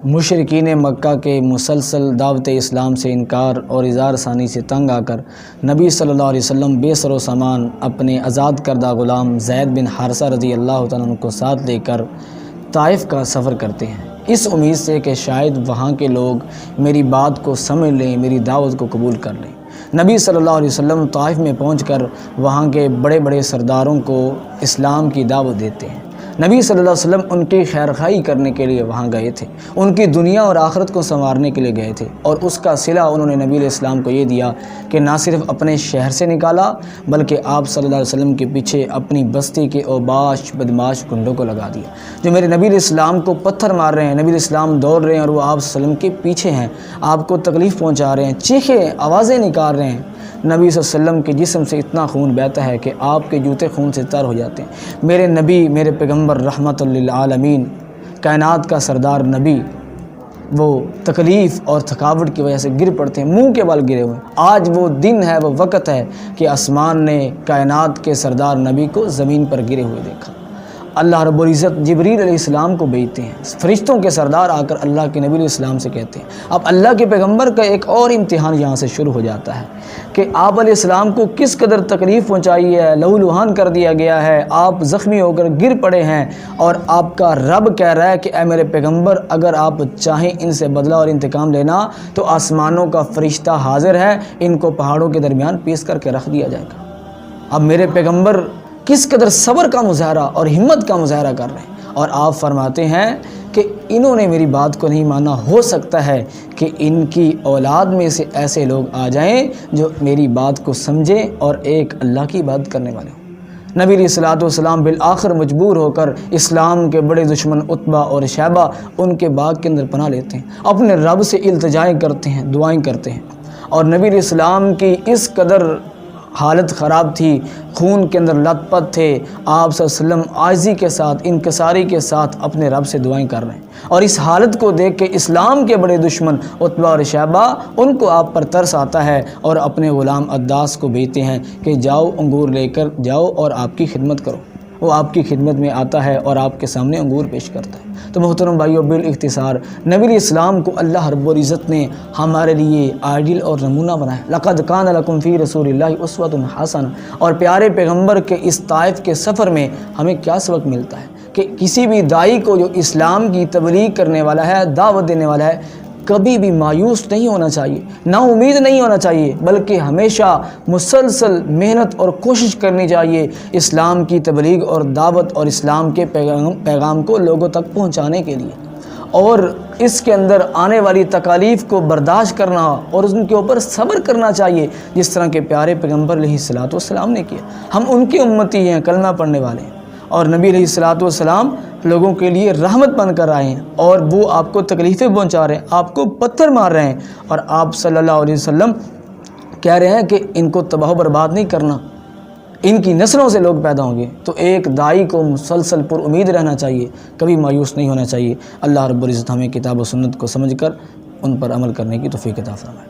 مشرکین مکہ کے مسلسل دعوت اسلام سے انکار اور اظہار ثانی سے تنگ آ کر نبی صلی اللہ علیہ وسلم بے سر و سامان اپنے آزاد کردہ غلام زید بن حارثہ رضی اللہ تعالیٰ عنہ کو ساتھ لے کر طائف کا سفر کرتے ہیں، اس امید سے کہ شاید وہاں کے لوگ میری بات کو سمجھ لیں، میری دعوت کو قبول کر لیں۔ نبی صلی اللہ علیہ وسلم طائف میں پہنچ کر وہاں کے بڑے بڑے سرداروں کو اسلام کی دعوت دیتے ہیں۔ نبی صلی اللہ علیہ وسلم ان کی خیرخواہی کرنے کے لیے وہاں گئے تھے، ان کی دنیا اور آخرت کو سنوارنے کے لیے گئے تھے، اور اس کا صلہ انہوں نے نبی علیہ السلام کو یہ دیا کہ نہ صرف اپنے شہر سے نکالا بلکہ آپ صلی اللہ علیہ وسلم کے پیچھے اپنی بستی کے اوباش بدماش گنڈوں کو لگا دیا، جو میرے نبی علیہ السلام کو پتھر مار رہے ہیں، نبی علیہ السلام دوڑ رہے ہیں اور وہ آپ صلی اللہ علیہ وسلم کے پیچھے ہیں، آپ کو تکلیف پہنچا رہے ہیں، چیخیں آوازیں نکال رہے ہیں۔ نبی صلی اللہ علیہ وسلم کے جسم سے اتنا خون بہتا ہے کہ آپ کے جوتے خون سے تر ہو جاتے ہیں۔ میرے نبی، میرے پیغمبر رحمت للعالمین، کائنات کا سردار نبی، وہ تکلیف اور تھکاوٹ کی وجہ سے گر پڑتے ہیں، منہ کے بال گرے ہوئے ہیں۔ آج وہ دن ہے، وہ وقت ہے کہ آسمان نے کائنات کے سردار نبی کو زمین پر گرے ہوئے دیکھا۔ اللہ رب العزت جبریل علیہ السلام کو بھیجتے ہیں، فرشتوں کے سردار آ کر اللہ کے نبی علیہ السلام سے کہتے ہیں۔ اب اللہ کے پیغمبر کا ایک اور امتحان یہاں سے شروع ہو جاتا ہے کہ آپ علیہ السلام کو کس قدر تکلیف پہنچائی ہے، لہو لہان کر دیا گیا ہے، آپ زخمی ہو کر گر پڑے ہیں، اور آپ کا رب کہہ رہا ہے کہ اے میرے پیغمبر، اگر آپ چاہیں ان سے بدلہ اور انتقام لینا تو آسمانوں کا فرشتہ حاضر ہے، ان کو پہاڑوں کے درمیان پیس کر کے رکھ دیا جائے گا۔ اب میرے پیغمبر کس قدر صبر کا مظاہرہ اور ہمت کا مظاہرہ کر رہے ہیں، اور آپ فرماتے ہیں کہ انہوں نے میری بات کو نہیں مانا، ہو سکتا ہے کہ ان کی اولاد میں سے ایسے لوگ آ جائیں جو میری بات کو سمجھیں اور ایک اللہ کی عبادت کرنے والے ہوں۔ نبی علیہ الصلوۃ والسلام بالآخر مجبور ہو کر اسلام کے بڑے دشمن عتبہ اور شیبہ ان کے باغ کے اندر پناہ لیتے ہیں، اپنے رب سے التجائیں کرتے ہیں، دعائیں کرتے ہیں، اور نبی علیہ السلام کی اس قدر حالت خراب تھی، خون کے اندر لت پت تھے، آپ صلی اللہ علیہ وسلم عاجزی کے ساتھ، انکساری کے ساتھ اپنے رب سے دعائیں کر رہے ہیں، اور اس حالت کو دیکھ کے اسلام کے بڑے دشمن عتبہ اور شیبہ ان کو آپ پر ترس آتا ہے اور اپنے غلام عداس کو بھیجتے ہیں کہ جاؤ انگور لے کر جاؤ اور آپ کی خدمت کرو۔ وہ آپ کی خدمت میں آتا ہے اور آپ کے سامنے انگور پیش کرتا ہے۔ تو محترم بھائیو، بالاختصار نبی علیہ السلام کو اللہ رب العزت نے ہمارے لیے آئیڈیل اور نمونہ بنایا۔ لقد کان لکم فی رسول اللہ اسوۃ حسنہ، اور پیارے پیغمبر کے اس طائف کے سفر میں ہمیں کیا سبق ملتا ہے کہ کسی بھی داعی کو جو اسلام کی تبلیغ کرنے والا ہے، دعوت دینے والا ہے، کبھی بھی مایوس نہیں ہونا چاہیے، نا امید نہیں ہونا چاہیے، بلکہ ہمیشہ مسلسل محنت اور کوشش کرنی چاہیے اسلام کی تبلیغ اور دعوت اور اسلام کے پیغام کو لوگوں تک پہنچانے کے لیے، اور اس کے اندر آنے والی تکالیف کو برداشت کرنا اور ان کے اوپر صبر کرنا چاہیے، جس طرح کے پیارے پیغمبر علیہ الصلوۃ والسلام نے کیا۔ ہم ان کی امتی ہیں، کلمہ پڑھنے والے ہیں، اور نبی علیہ الصلوۃ والسلام لوگوں کے لیے رحمت بن کر آئے ہیں، اور وہ آپ کو تکلیفیں پہنچا رہے ہیں، آپ کو پتھر مار رہے ہیں، اور آپ صلی اللہ علیہ وسلم کہہ رہے ہیں کہ ان کو تباہ و برباد نہیں کرنا، ان کی نسلوں سے لوگ پیدا ہوں گے۔ تو ایک داعی کو مسلسل پر امید رہنا چاہیے، کبھی مایوس نہیں ہونا چاہیے۔ اللہ رب العزت ہمیں کتاب و سنت کو سمجھ کر ان پر عمل کرنے کی توفیق عطا فرمائے۔